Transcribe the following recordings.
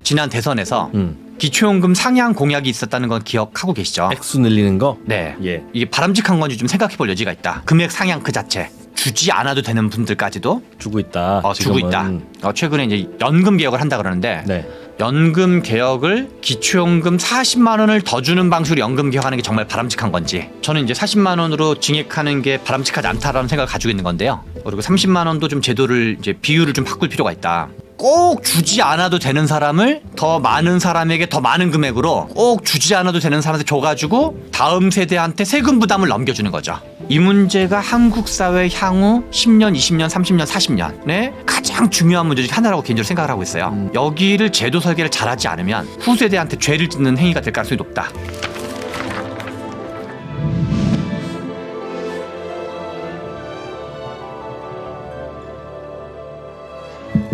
지난 대선에서 기초연금 상향 공약이 있었다는 건 기억하고 계시죠? 액수 늘리는 거? 네. 예. 이게 바람직한 건지 좀 생각해 볼 여지가 있다. 금액 상향 그 자체. 주지 않아도 되는 분들까지도 주고 있다. 주고 있다. 최근에 이제 연금 개혁을 한다 그러는데 네. 연금 개혁을 기초연금 40만 원을 더 주는 방식으로 연금 개혁하는 게 정말 바람직한 건지 저는 이제 40만 원으로 증액하는 게 바람직하지 않다라는 생각을 가지고 있는 건데요. 그리고 30만 원도 좀 제도를 이제 비율을 좀 바꿀 필요가 있다. 꼭 주지 않아도 되는 사람을 더 많은 사람에게 더 많은 금액으로 꼭 주지 않아도 되는 사람한테 줘가지고 다음 세대한테 세금 부담을 넘겨주는 거죠. 이 문제가 한국 사회 향후 10년, 20년, 30년, 40년에 가장 중요한 문제 중 하나라고 개인적으로 생각을 하고 있어요. 여기를 제도 설계를 잘하지 않으면 후세대한테 죄를 짓는 행위가 될 가능성이 높다.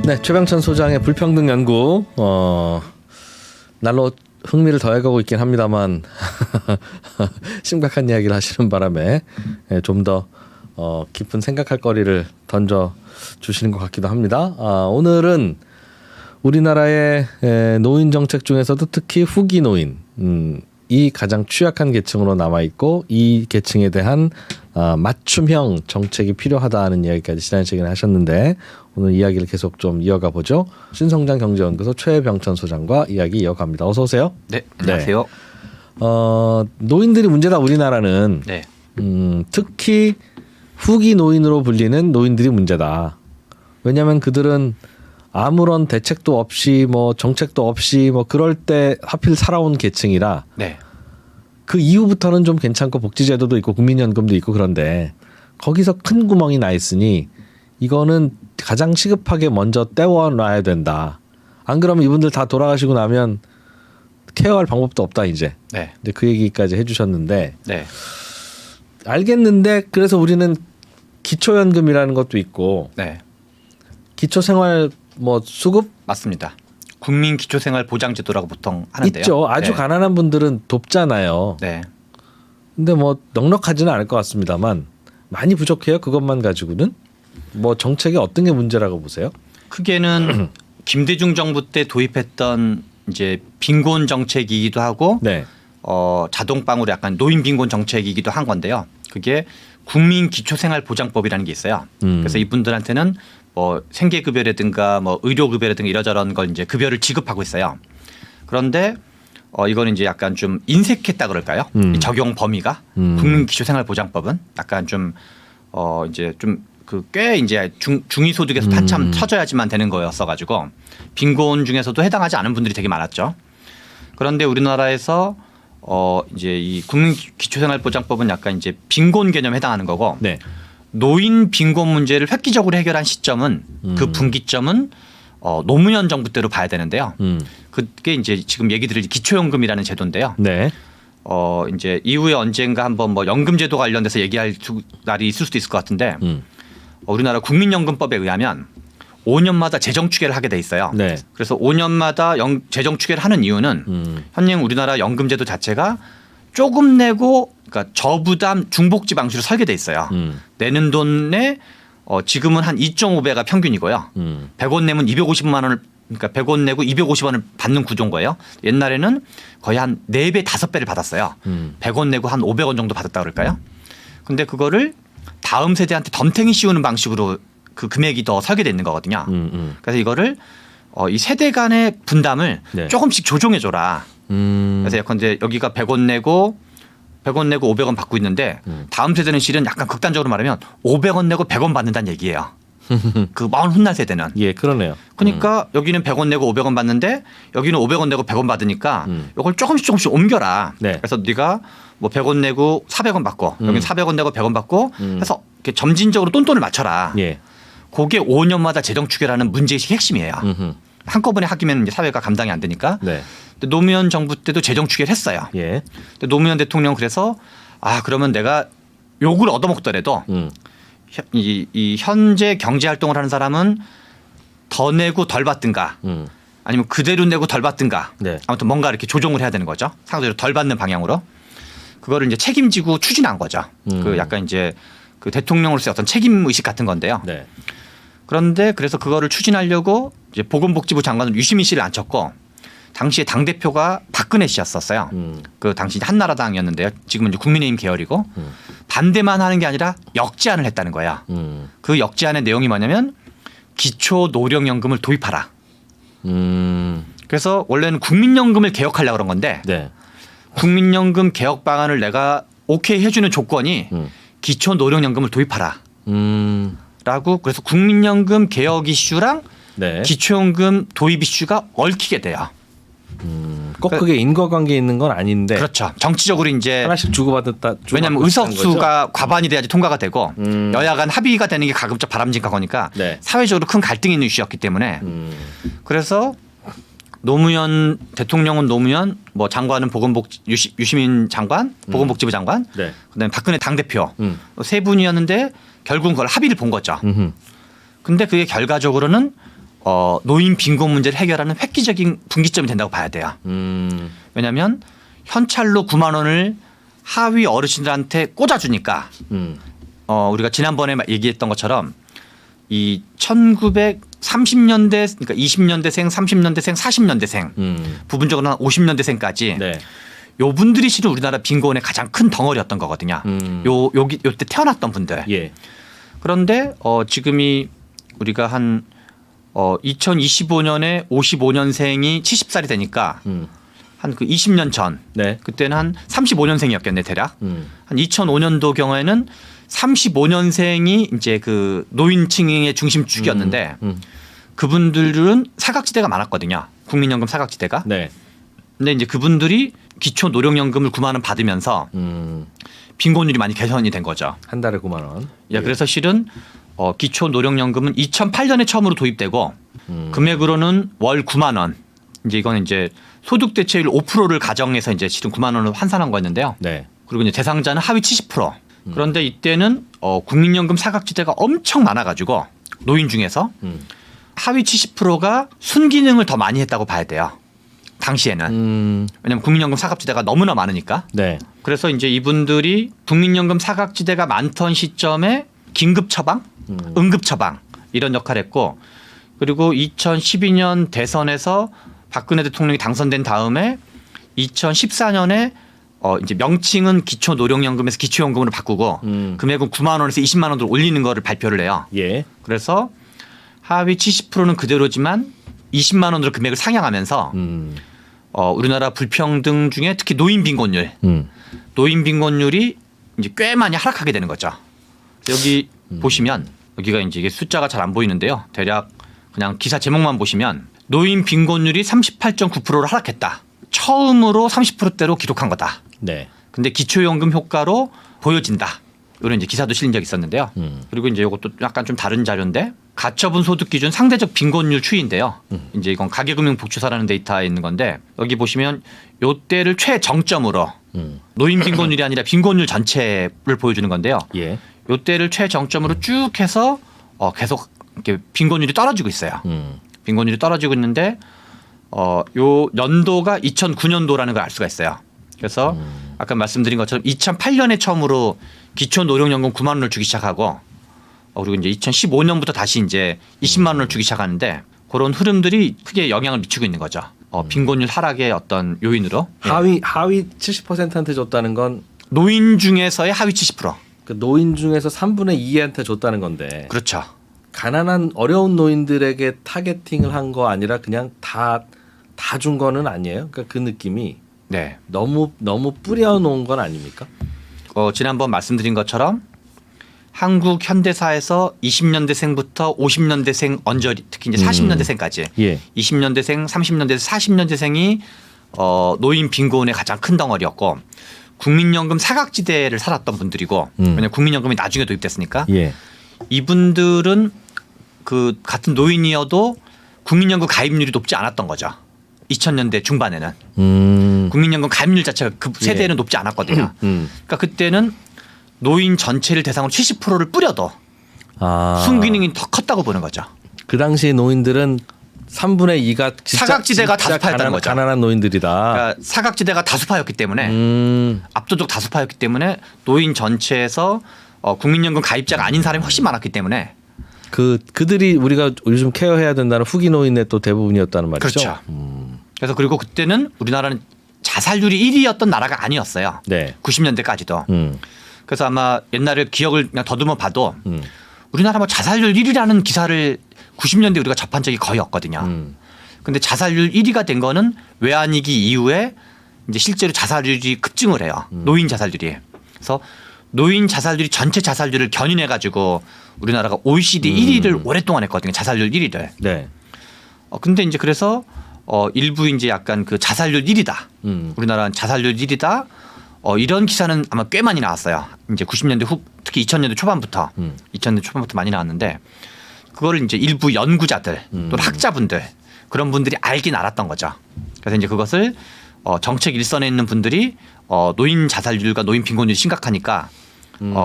네, 최병천 소장의 불평등 연구 날로 흥미를 더해가고 있긴 합니다만 심각한 이야기를 하시는 바람에 좀 더 깊은 생각할 거리를 던져 주시는 것 같기도 합니다. 오늘은 우리나라의 노인 정책 중에서도 특히 후기 노인 이 가장 취약한 계층으로 남아 있고 이 계층에 대한 맞춤형 정책이 필요하다는 이야기까지 지난 시간에 하셨는데 오늘 이야기를 계속 좀 이어가 보죠. 신성장 경제연구소 최병천 소장과 이야기 이어갑니다. 어서 오세요. 네, 안녕하세요. 노인들이 문제다 우리나라는 네. 특히 후기 노인으로 불리는 노인들이 문제다. 왜냐하면 그들은 아무런 대책도 없이 뭐 정책도 없이 뭐 그럴 때 하필 살아온 계층이라 네. 그 이후부터는 좀 괜찮고 복지제도도 있고 국민연금도 있고 그런데 거기서 큰 구멍이 나 있으니 이거는 가장 시급하게 먼저 떼워놔야 된다. 안 그러면 이분들 다 돌아가시고 나면 케어할 방법도 없다 이제. 네. 근데 그 얘기까지 해주셨는데 네. 알겠는데 그래서 우리는 기초연금이라는 것도 있고 네. 기초생활 뭐 수급 맞습니다. 국민기초생활보장제도라고 보통 하는데요. 있죠. 아주 네. 가난한 분들은 돕잖아요. 네. 근데 뭐 넉넉하지는 않을 것 같습니다만 많이 부족해요. 그것만 가지고는 뭐 정책이 어떤 게 문제라고 보세요? 크게는 김대중 정부 때 도입했던 이제 빈곤 정책이기도 하고 네. 자동방으로 약간 노인 빈곤 정책이기도 한 건데요. 그게 국민기초생활보장법이라는 게 있어요. 그래서 이분들한테는 뭐 생계급여라든가 뭐 의료급여라든가 이러저런 걸 이제 급여를 지급하고 있어요. 그런데 이거는 이제 약간 좀 인색했다 그럴까요? 이 적용 범위가 국민기초생활보장법은 약간 좀 이제 좀 그 꽤 이제 중위소득에서 한참 터져야지만 되는 거였어 가지고 빈곤 중에서도 해당하지 않은 분들이 되게 많았죠. 그런데 우리나라에서 이제 이 국민기초생활보장법은 약간 이제 빈곤 개념에 해당하는 거고 네. 노인 빈곤 문제를 획기적으로 해결한 시점은 그 분기점은 노무현 정부 때로 봐야 되는데요. 그게 이제 지금 얘기 드릴 기초연금이라는 제도인데요. 네. 이제 이후에 언젠가 한번 뭐 연금제도 관련돼서 얘기할 날이 있을 수도 있을 것 같은데 우리나라 국민연금법에 의하면 5년마다 재정 추계를 하게 돼 있어요. 네. 그래서 5년마다 재정 추계를 하는 이유는 현행 우리나라 연금제도 자체가 조금 내고 그러니까 저부담 중복지 방식으로 설계돼 있어요. 내는 돈에 지금은 한 2.5배가 평균이고요. 100원 내면 250만 원을 그러니까 100원 내고 250원을 받는 구조인 거예요. 옛날에는 거의 한 4배, 5배를 받았어요. 100원 내고 한 500원 정도 받았다 그럴까요? 근데 그거를 다음 세대한테 덤탱이 씌우는 방식으로 그 금액이 더 설계되어 있는 거거든요. 그래서 이거를 이 세대 간의 분담을 네. 조금씩 조정해 줘라. 그래서 예컨대 여기가 100원 내고 500원 받고 있는데 다음 세대는 실은 약간 극단적으로 말하면 500원 내고 100원 받는다는 얘기예요. 그 마흔 훗날 세대는. 예, 그러네요. 그러니까 여기는 100원 내고 500원 받는데 여기는 500원 내고 100원 받으니까 이걸 조금씩 옮겨라. 네. 그래서 네가 뭐 100원 내고 400원 받고 여기는 400원 내고 100원 받고 해서 이렇게 점진적으로 똔똔을 맞춰라. 예. 그게 5년마다 재정 추계라는 문제의식 핵심이에요. 한꺼번에 하기면 이제 사회가 감당이 안 되니까. 네. 근데 노무현 정부 때도 재정 추계를 했어요. 예. 근데 노무현 대통령 그래서 그러면 내가 욕을 얻어먹더라도 이 현재 경제 활동을 하는 사람은 더 내고 덜 받든가 아니면 그대로 내고 덜 받든가 네. 아무튼 뭔가 이렇게 조정을 해야 되는 거죠. 상대적으로 덜 받는 방향으로 그거를 이제 책임지고 추진한 거죠. 그 약간 이제 그 대통령으로서의 어떤 책임 의식 같은 건데요. 네. 그런데 그래서 그거를 추진하려고 이제 보건복지부 장관을 유시민 씨를 앉혔고 당시에 당 대표가 박근혜 씨였었어요. 그 당시 한나라당이었는데요. 지금은 이제 국민의힘 계열이고 반대만 하는 게 아니라 역제안을 했다는 거야. 그 역제안의 내용이 뭐냐면 기초 노령연금을 도입하라. 그래서 원래는 국민연금을 개혁하려고 그런 건데 네. 국민연금 개혁 방안을 내가 오케이 해주는 조건이 기초 노령연금을 도입하라. 라고 그래서 국민연금 개혁 이슈랑 네. 기초연금 도입 이슈가 얽히게 돼요. 꼭 그게 인과관계 있는 건 아닌데. 그렇죠. 정치적으로 이제 하나씩 주고받았다. 왜냐하면 의석수가 과반이 돼야지 통과가 되고 여야 간 합의가 되는 게 가급적 바람직한 거니까 네. 사회적으로 큰 갈등이 있는 이슈였기 때문에 그래서 노무현 대통령은 노무현 뭐 장관은 유시민 장관 보건복지부 장관 네. 그다음에 박근혜 당대표 세 분이었는데 결국은 그걸 합의를 본 거죠. 근데 그게 결과적으로는 노인 빈곤 문제를 해결하는 획기적인 분기점이 된다고 봐야 돼요. 왜냐하면 현찰로 9만 원을 하위 어르신들한테 꽂아주니까 우리가 지난번에 얘기했던 것처럼 이 1930년대 그러니까 20년대생, 30년대생, 40년대생 부분적으로 한 50년대생까지 네. 요 분들이 실은 우리나라 빈곤의 가장 큰 덩어리였던 거거든요. 요때 태어났던 분들. 예. 그런데 지금이 우리가 한 2025년에 55년생이 70살이 되니까 한 그 20년 전 네. 그때는 한 35년생이었겠네 대략. 음. 한 2005년도 경우에는 35년생이 이제 그 노인층의 중심축이었는데 그분들은 사각지대가 많았거든요. 국민연금 사각지대가. 네. 근데 이제 그분들이 기초 노령연금을 9만 원 받으면서 빈곤율이 많이 개선이 된 거죠. 한 달에 9만 원. 예, 그래서 실은 기초 노령연금은 2008년에 처음으로 도입되고 금액으로는 월 9만 원. 이제 이거는 이제 소득 대체율 5%를 가정해서 이제 실은 9만 원을 환산한 거였는데요. 네. 그리고 이제 대상자는 하위 70%. 그런데 이때는 국민연금 사각지대가 엄청 많아가지고 노인 중에서 하위 70%가 순기능을 더 많이 했다고 봐야 돼요. 당시에는. 왜냐하면 국민연금 사각지대가 너무나 많으니까. 네. 그래서 이제 이분들이 국민연금 사각지대가 많던 시점에 긴급 처방, 응급 처방 이런 역할을 했고 그리고 2012년 대선에서 박근혜 대통령이 당선된 다음에 2014년에 이제 명칭은 기초 노령연금에서 기초연금으로 바꾸고 금액은 9만 원에서 20만 원으로 올리는 거를 발표를 해요. 예. 그래서 하위 70%는 그대로지만 20만 원으로 금액을 상향하면서 우리나라 불평등 중에 특히 노인 빈곤율, 노인 빈곤율이 이제 꽤 많이 하락하게 되는 거죠. 여기 보시면 여기가 이제 이게 숫자가 잘 안 보이는데요. 대략 그냥 기사 제목만 보시면 노인 빈곤율이 38.9%로 하락했다. 처음으로 30%대로 기록한 거다. 네. 근데 기초연금 효과로 보여진다. 이런 이제 기사도 실린 적이 있었는데요. 그리고 이제 이것도 약간 좀 다른 자료인데 가처분 소득 기준 상대적 빈곤율 추이인데요. 이제 이건 가계금융복지사라는 데이터에 있는 건데 여기 보시면 요때를 최정점으로 노인 빈곤율이 아니라 빈곤율 전체를 보여주는 건데요. 예. 요때를 최정점으로 쭉 해서 계속 이렇게 빈곤율이 떨어지고 있어요. 빈곤율이 떨어지고 있는데 요 연도가 2009년도라는 걸 알 수가 있어요. 그래서 아까 말씀드린 것처럼 2008년에 처음으로 기초 노령연금 9만 원을 주기 시작하고 그리고 이제 2015년부터 다시 이제 20만 원을 주기 시작하는데 그런 흐름들이 크게 영향을 미치고 있는 거죠. 빈곤율 하락의 어떤 요인으로 하위 70%한테 줬다는 건 노인 중에서의 하위 70%. 그 노인 중에서 3분의 2한테 줬다는 건데. 그렇죠. 가난한 어려운 노인들에게 타겟팅을 한 거 아니라 그냥 다 준 거는 아니에요. 그러니까 그 느낌이 네. 너무 뿌려놓은 건 아닙니까? 지난번 말씀드린 것처럼 한국 현대사에서 20년대생부터 50년대생 언저리 특히 이제 40년대생까지 예. 20년대생, 30년대생, 40년대생이 노인 빈곤의 가장 큰 덩어리였고 국민연금 사각지대를 살았던 분들이고 왜냐하면 국민연금이 나중에 도입됐으니까 예. 이분들은 그 같은 노인이어도 국민연금 가입률이 높지 않았던 거죠. 2000년대 중반에는 국민연금 가입률 자체가 그 세대는 높지 않았거든요. 그러니까 그때는 노인 전체를 대상으로 70%를 뿌려도 순기능이 더 컸다고 보는 거죠. 그 당시 노인들은 3분의 2가 사각지대가 다수파였다는 거죠. 가난한 노인들이다. 그러니까 사각지대가 다수파였기 때문에 압도적 다수파였기 때문에 노인 전체에서 국민연금 가입자가 아닌 사람이 훨씬 많았기 때문에 그들이 우리가 요즘 케어해야 된다는 후기 노인의 또 대부분이었다는 말이죠. 그렇죠. 그래서 그리고 그때는 우리나라는 자살률이 1위였던 나라가 아니었어요. 네. 90년대까지도. 그래서 아마 옛날에 기억을 그냥 더듬어 봐도 우리나라 뭐 자살률 1위라는 기사를 90년대 우리가 접한 적이 거의 없거든요. 근데 자살률 1위가 된 거는 외환위기 이후에 이제 실제로 자살률이 급증을 해요. 노인 자살률이. 그래서 노인 자살률이 전체 자살률을 견인해 가지고 우리나라가 OECD 1위를 오랫동안 했거든요. 자살률 1위를. 네. 근데 이제 그래서 일부 이제 약간 그 자살률 1위다. 우리나라는 자살률 1위다. 이런 기사는 아마 꽤 많이 나왔어요. 이제 90년대 후 특히 2000년대 초반부터 2000년대 초반부터 많이 나왔는데 그거를 이제 일부 연구자들 또는 학자분들 그런 분들이 알긴 알았던 거죠. 그래서 이제 그것을 정책 일선에 있는 분들이 노인 자살률과 노인 빈곤율이 심각하니까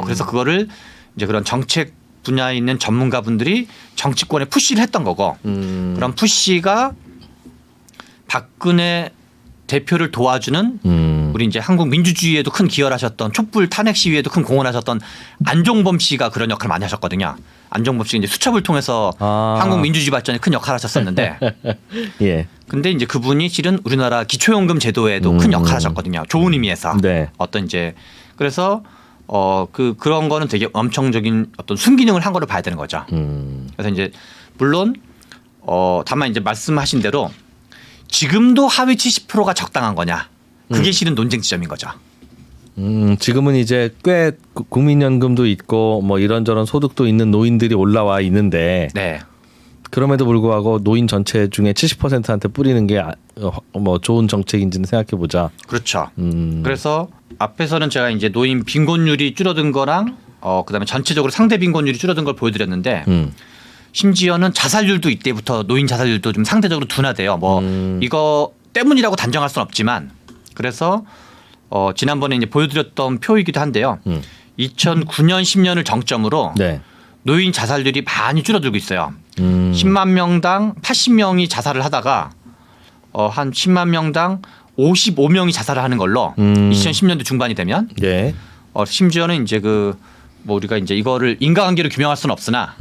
그래서 그거를 이제 그런 정책 분야에 있는 전문가분들이 정치권에 푸시를 했던 거고 그런 푸시가 박근혜 대표를 도와주는 우리 이제 한국 민주주의에도 큰 기여를 하셨던 촛불 탄핵 시위에도 큰 공헌하셨던 안종범 씨가 그런 역할을 많이 하셨거든요. 안종범 씨가 이제 수첩을 통해서 한국 민주주의 발전에 큰 역할을 하셨었는데 예. 근데 이제 그분이 실은 우리나라 기초연금 제도에도 큰 역할을 하셨거든요. 좋은 의미에서. 네. 어떤 이제 그래서 그런 거는 되게 엄청적인 어떤 순기능을 한 거를 봐야 되는 거죠. 그래서 이제 물론 다만 이제 말씀하신 대로 지금도 하위 70%가 적당한 거냐. 그게 실은 논쟁 지점인 거죠. 지금은 이제 꽤 국민연금도 있고 뭐 이런저런 소득도 있는 노인들이 올라와 있는데 네. 그럼에도 불구하고 노인 전체 중에 70%한테 뿌리는 게 뭐 좋은 정책인지는 생각해 보자. 그렇죠. 그래서 앞에서는 제가 이제 노인 빈곤율이 줄어든 거랑 그다음에 전체적으로 상대 빈곤율이 줄어든 걸 보여드렸는데 심지어는 자살률도 이때부터 노인 자살률도 좀 상대적으로 둔화돼요. 뭐 이거 때문이라고 단정할 수는 없지만 그래서 지난번에 이제 보여드렸던 표이기도 한데요. 2009년 10년을 정점으로 네. 노인 자살률이 많이 줄어들고 있어요. 10만 명당 80명이 자살을 하다가 한 10만 명당 55명이 자살을 하는 걸로 2010년도 중반이 되면 네. 심지어는 이제 뭐 우리가 이제 이거를 인과관계로 규명할 수는 없으나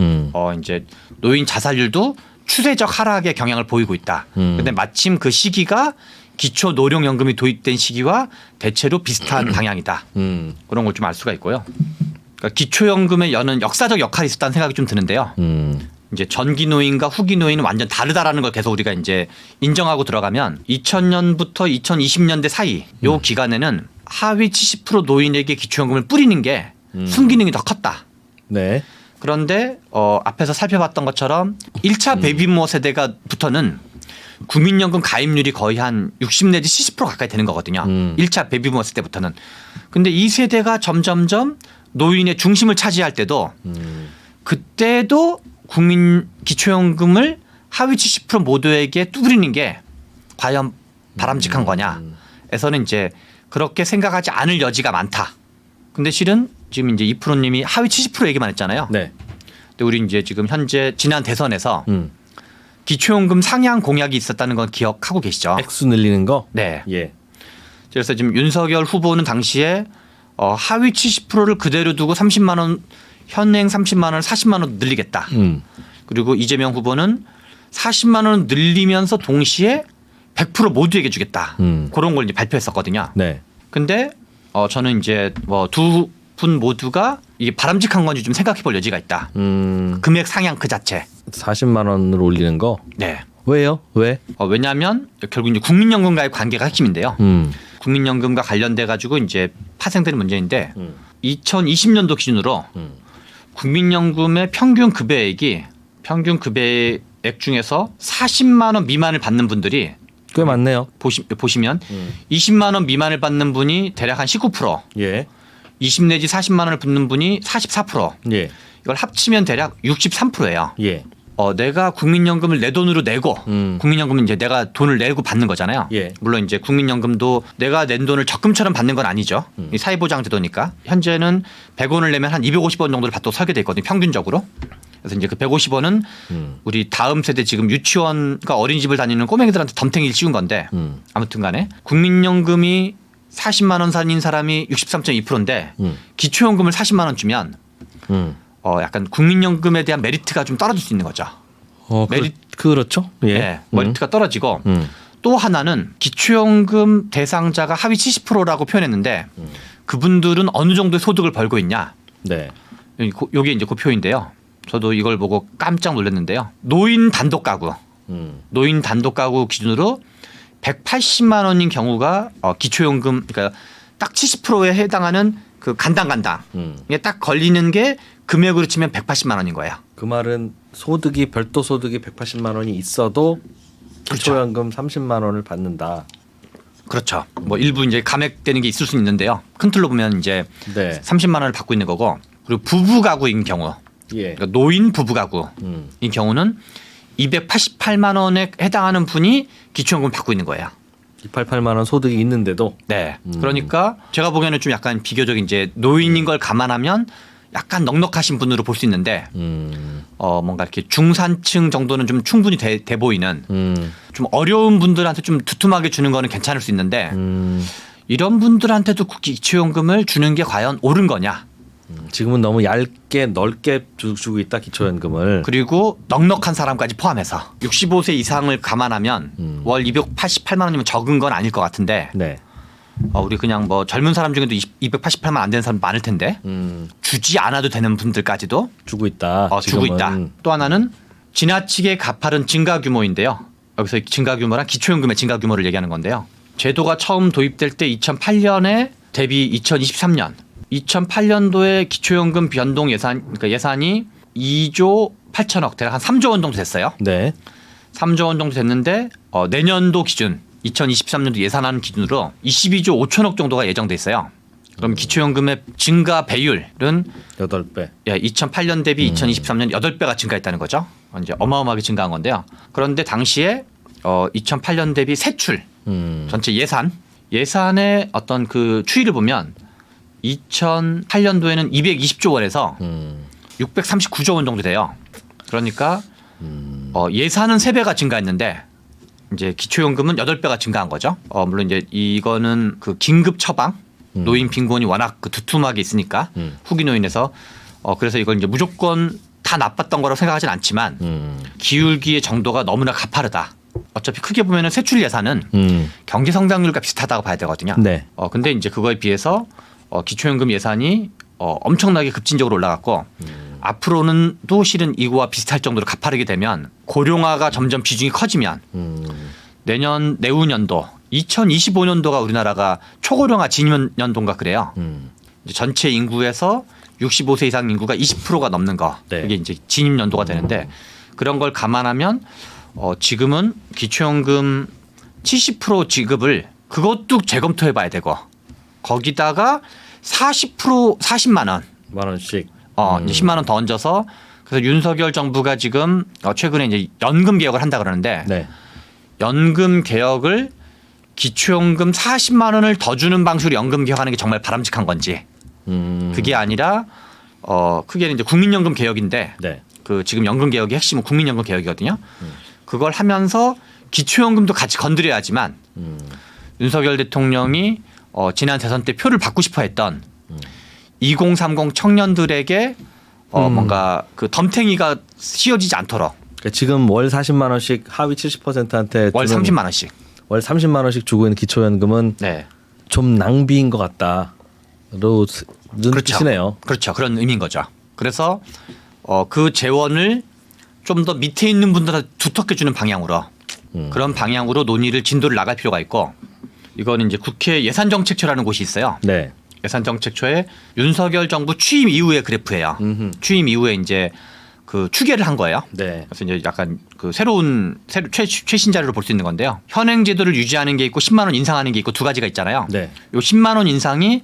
이제 노인 자살률도 추세적 하락의 경향을 보이고 있다. 근데 마침 그 시기가 기초 노령연금이 도입된 시기와 대체로 비슷한 방향이다. 그런 걸 좀 알 수가 있고요. 그러니까 기초연금에 여는 역사적 역할이 있었다는 생각이 좀 드는데요. 이제 전기 노인과 후기 노인은 완전 다르다라는 걸 계속 우리가 이제 인정하고 들어가면 2000년부터 2020년대 사이 요 기간에는 하위 70% 노인에게 기초연금을 뿌리는 게 순기능이 더 컸다. 네. 그런데 앞에서 살펴봤던 것처럼 1차 베이비부머 세대가부터는 국민연금 가입률이 거의 한 60 내지 70% 가까이 되는 거거든요. 1차 베이비부머 세대부터는. 근데 이 세대가 점점점 노인의 중심을 차지할 때도 그때도 국민 기초연금을 하위 70% 모두에게 뿌리는 게 과연 바람직한 거냐에서는 이제 그렇게 생각하지 않을 여지가 많다. 근데 실은 지금 이제 이프로님이 하위 70% 얘기만 했잖아요. 네. 근데 우리 이제 지금 현재 지난 대선에서 기초연금 상향 공약이 있었다는 건 기억하고 계시죠? 액수 늘리는 거? 네. 예. 그래서 지금 윤석열 후보는 당시에 하위 70%를 그대로 두고 30만 원 현행 30만 원을 40만 원 늘리겠다. 그리고 이재명 후보는 40만 원 늘리면서 동시에 100% 모두에게 주겠다. 그런 걸 이제 발표했었거든요. 네. 근데 저는 이제 뭐 두 분 모두가 이게 바람직한 건지 좀 생각해 볼 여지가 있다. 금액 상향 그 자체. 40만 원으로 올리는 거? 네. 왜요? 왜? 왜냐하면 결국 이제 국민연금과의 관계가 핵심인데요. 국민연금과 관련돼 가지고 이제 파생되는 문제인데 2020년도 기준으로 국민연금의 평균 급여액이 평균 급여액 중에서 40만 원 미만을 받는 분들이 꽤 많네요. 보시면 20만 원 미만을 받는 분이 대략 한 19%, 예. 20 내지 40만 원을 받는 분이 44%. 예. 이걸 합치면 대략 63%예요. 예. 내가 국민연금을 내 돈으로 내고 국민연금은 이제 내가 돈을 내고 받는 거잖아요. 예. 물론 이제 국민연금도 내가 낸 돈을 적금처럼 받는 건 아니죠. 이 사회보장제도니까. 현재는 100원을 내면 한 250원 정도를 받도록 설계돼 있거든요. 평균적으로. 그래서 이제 그 150원은 우리 다음 세대 지금 유치원과 어린이집을 다니는 꼬맹이들한테 덤탱이를 씌운 건데 아무튼 간에 국민연금이 40만 원 살인 사람이 63.2%인데 기초연금을 40만 원 주면 약간 국민연금에 대한 메리트가 좀 떨어질 수 있는 거죠. 그렇죠. 예. 네, 메리트가 떨어지고 또 하나는 기초연금 대상자가 하위 70%라고 표현했는데 그분들은 어느 정도의 소득을 벌고 있냐? 네. 요게 이제 그 표인데요. 저도 이걸 보고 깜짝 놀랐는데요. 노인 단독 가구, 노인 단독 가구 기준으로 180만 원인 경우가 기초연금 그러니까 딱 70%에 해당하는 그 간당간당 이게 딱 걸리는 게 금액으로 치면 180만 원인 거예요. 그 말은 소득이 별도 소득이 180만 원이 있어도 기초연금 30만 원을 받는다. 그렇죠. 뭐 일부 이제 감액되는 게 있을 수는 있는데요. 큰 틀로 보면 이제 네. 30만 원을 받고 있는 거고 그리고 부부 가구인 경우 예. 그러니까 노인 부부 가구인 경우는 288만 원에 해당하는 분이 기초연금 받고 있는 거예요. 288만 원 소득이 있는데도 네. 그러니까 제가 보기에는 좀 약간 비교적 이제 노인인 걸 감안하면 약간 넉넉하신 분으로 볼 수 있는데 뭔가 이렇게 중산층 정도는 좀 충분히 돼 보이는 좀 어려운 분들한테 좀 두툼하게 주는 거는 괜찮을 수 있는데 이런 분들한테도 기초연금을 주는 게 과연 옳은 거냐? 지금은 너무 얇게 넓게 주고 있다 기초연금을. 그리고 넉넉한 사람까지 포함해서 65세 이상을 감안하면 월 288만 원이면 적은 건 아닐 것 같은데 네. 우리 그냥 뭐 젊은 사람 중에도 288만 안 되는 사람 많을 텐데 주지 않아도 되는 분들까지도 주고 있다. 주고 지금은. 있다. 또 하나는 지나치게 가파른 증가 규모인데요. 여기서 증가 규모란 기초연금의 증가 규모를 얘기하는 건데요. 제도가 처음 도입될 때 2008년에 대비 2023년 2008년도에 기초연금 변동 예산 그러니까 예산이 2조 8천억 대략 한 3조 원 정도 됐어요. 네. 3조 원 정도 됐는데 내년도 기준 2023년도 예산안 기준으로 22조 5천억 정도가 예정돼 있어요. 그럼 기초연금의 증가 배율은 8배. 2008년 대비 2023년 8배가 증가했다는 거죠. 이제 어마어마하게 증가한 건데요. 그런데 당시에 2008년 대비 세출 전체 예산의 어떤 그 추이를 보면 2008년도에는 220조 원에서 639조 원 정도 돼요. 그러니까 예산은 3배가 증가했는데 이제 기초연금은 8배가 증가한 거죠. 물론 이제 이거는 그 긴급 처방 노인 빈곤이 워낙 그 두툼하게 있으니까 후기 노인에서 그래서 이걸 이제 무조건 다 나빴던 거라고 생각하진 않지만 기울기의 정도가 너무나 가파르다. 어차피 크게 보면은 세출 예산은 경제 성장률과 비슷하다고 봐야 되거든요. 네. 근데 이제 그거에 비해서 기초연금 예산이 엄청나게 급진적으로 올라갔고 앞으로는 또 실은 이거와 비슷할 정도로 가파르게 되면 고령화가 점점 비중이 커지면 내후년도 2025년도가 우리나라가 초고령화 진입연도인가 그래요. 이제 전체 인구에서 65세 이상 인구가 20%가 넘는 거 네. 그게 이제 진입연도가 되는데 그런 걸 감안하면 지금은 기초연금 70% 지급을 그것도 재검토해봐야 되고 거기다가 40만 원 만 원씩. 이제 10만 원 더 얹어서 그래서 윤석열 정부가 지금 최근에 이제 연금 개혁을 한다 그러는데 네. 연금 개혁을 기초연금 40만 원을 더 주는 방식으로 연금 개혁하는 게 정말 바람직한 건지 그게 아니라 크게는 이제 국민연금 개혁인데 네. 그 지금 연금 개혁의 핵심은 국민연금 개혁이거든요. 그걸 하면서 기초연금도 같이 건드려야지만 윤석열 대통령이 지난 대선 때 표를 받고 싶어 했던 2030 청년들에게 뭔가 그 덤탱이가 씌워지지 않도록 그러니까 지금 월 40만 원씩 하위 70%한테 월 30만 원씩. 월 30만 원씩 주고 있는 기초연금은 네. 좀 낭비인 것 같다로 뜻이네요. 그렇죠. 그런 의미인 거죠. 그래서 그 재원을 좀 더 밑에 있는 분들한테 두텁게 주는 방향으로 그런 방향으로 논의를 진도를 나갈 필요가 있고 이거는 이제 국회 예산정책처라는 곳이 있어요. 네. 예산정책처에 윤석열 정부 취임 이후의 그래프예요. 취임 이후에 이제 그 추계를 한 거예요. 네. 그래서 이제 약간 그 최신 자료를 볼 수 있는 건데요. 현행 제도를 유지하는 게 있고 10만 원 인상하는 게 있고 두 가지가 있잖아요. 네. 요 10만 원 인상이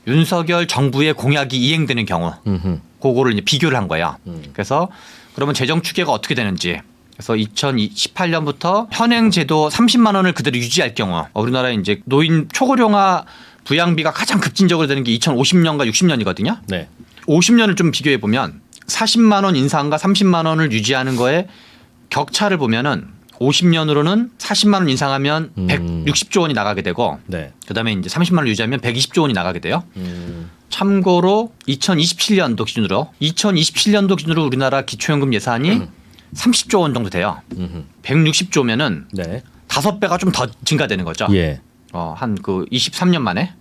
윤석열 정부의 공약이 이행되는 경우 그거를 이제 비교를 한 거예요. 그래서 그러면 재정 추계가 어떻게 되는지 그래서 2018년부터 현행 제도 30만 원을 그대로 유지할 경우 우리나라에 이제 노인 초고령화 부양비가 가장 급진적으로 되는 게 2050년과 60년이거든요. 네. 50년을 좀 비교해 보면 40만 원 인상과 30만 원을 유지하는 거에 격차를 보면은 50년으로는 40만 원 인상하면 160조 원이 나가게 되고 네. 그다음에 이제 30만 원 유지하면 120조 원이 나가게 돼요. 참고로 2027년도 기준으로 우리나라 기초연금 예산이 30조 원 정도 돼요. 160조면은 네. 5배가 좀 더 증가되는 거죠. 예. 한 그 23년 만에.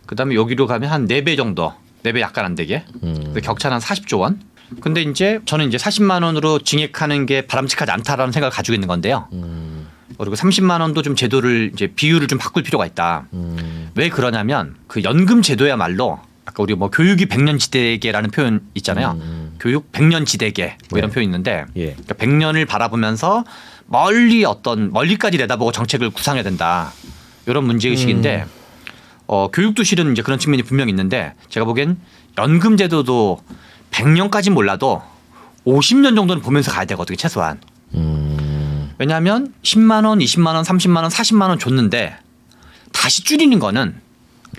그다음에 여기로 가면 한 4배 정도. 4배 약간 안 되게. 그래서 격차는 한 40조 원. 근데 이제 저는 이제 40만 원으로 증액하는 게 바람직하지 않다라는 생각을 가지고 있는 건데요. 그리고 30만 원도 좀 제도를 이제 비율을 좀 바꿀 필요가 있다. 왜 그러냐면 그 연금 제도야말로 아까 우리 뭐 교육이 100년지대계라는 표현 있잖아요. 교육 100년지대계 뭐 이런 네. 표현 있는데 예. 그러니까 100년을 바라보면서 멀리까지 내다보고 정책을 구상해야 된다. 이런 문제 의식인데 교육도 실은 이제 그런 측면이 분명히 있는데 제가 보기엔 연금 제도도 100년까지 몰라도 50년 정도는 보면서 가야 되거든요, 최소한. 왜냐하면 10만 원, 20만 원, 30만 원, 40만 원 줬는데 다시 줄이는 거는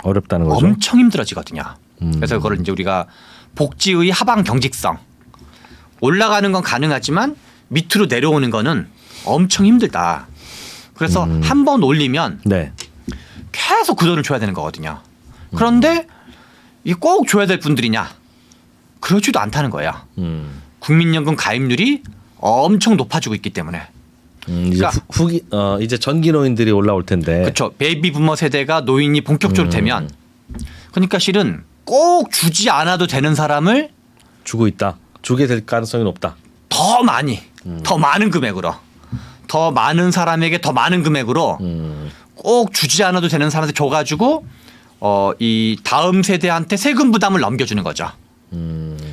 어렵다는 거죠. 엄청 힘들어지거든요. 그래서 그걸 이제 우리가 복지의 하방 경직성. 올라가는 건 가능하지만 밑으로 내려오는 거는 엄청 힘들다. 그래서 한 번 올리면 네. 계속 그 돈을 줘야 되는 거거든요. 그런데 이 꼭 줘야 될 분들이냐? 그렇지도 않다는 거예요. 국민연금 가입률이 엄청 높아지고 있기 때문에. 이제 그러니까 이제 전기 노인들이 올라올 텐데. 그렇죠. 베이비 부머 세대가 노인이 본격적으로 되면 그러니까 실은 꼭 주지 않아도 되는 사람을 주고 있다. 주게 될 가능성이 높다. 더 많이, 더 많은 금액으로, 더 많은 사람에게 더 많은 금액으로 꼭 주지 않아도 되는 사람한테 줘가지고 이 다음 세대한테 세금 부담을 넘겨주는 거죠.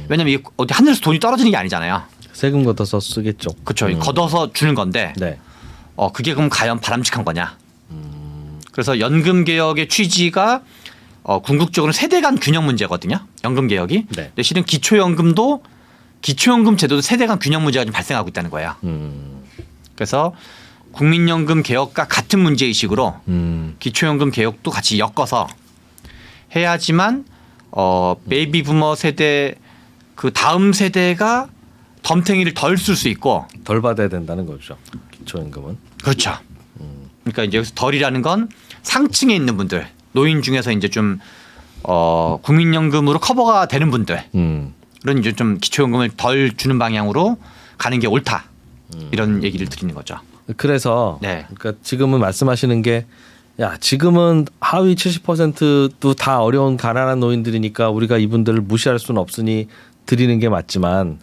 왜냐하면 이게 어디 하늘에서 돈이 떨어지는 게 아니잖아요. 세금 걷어서 쓰겠죠. 그렇죠. 걷어서 주는 건데 네. 그게 그럼 과연 바람직한 거냐. 그래서 연금 개혁의 취지가 궁극적으로 세대 간 균형 문제거든요. 연금 개혁이. 네. 근데 실은 기초연금 제도도 세대 간 균형 문제가 좀 발생하고 있다는 거예요. 그래서 국민연금 개혁과 같은 문제의식으로 기초연금 개혁도 같이 엮어서 해야지만 베이비 부머 세대 그 다음 세대가 덤탱이를 덜 쓸 수 있고 덜 받아야 된다는 거죠. 기초연금은. 그렇죠. 그러니까 이제 여기서 덜이라는 건 상층에 있는 분들 노인 중에서 이제 좀 국민연금으로 커버가 되는 분들은 이제 좀 기초연금을 덜 주는 방향으로 가는 게 옳다 이런 얘기를 드리는 거죠. 그래서 네. 그러니까 지금은 말씀하시는 게 야 지금은 하위 70%도 다 어려운 가난한 노인들이니까 우리가 이분들을 무시할 수는 없으니 드리는 게 맞지만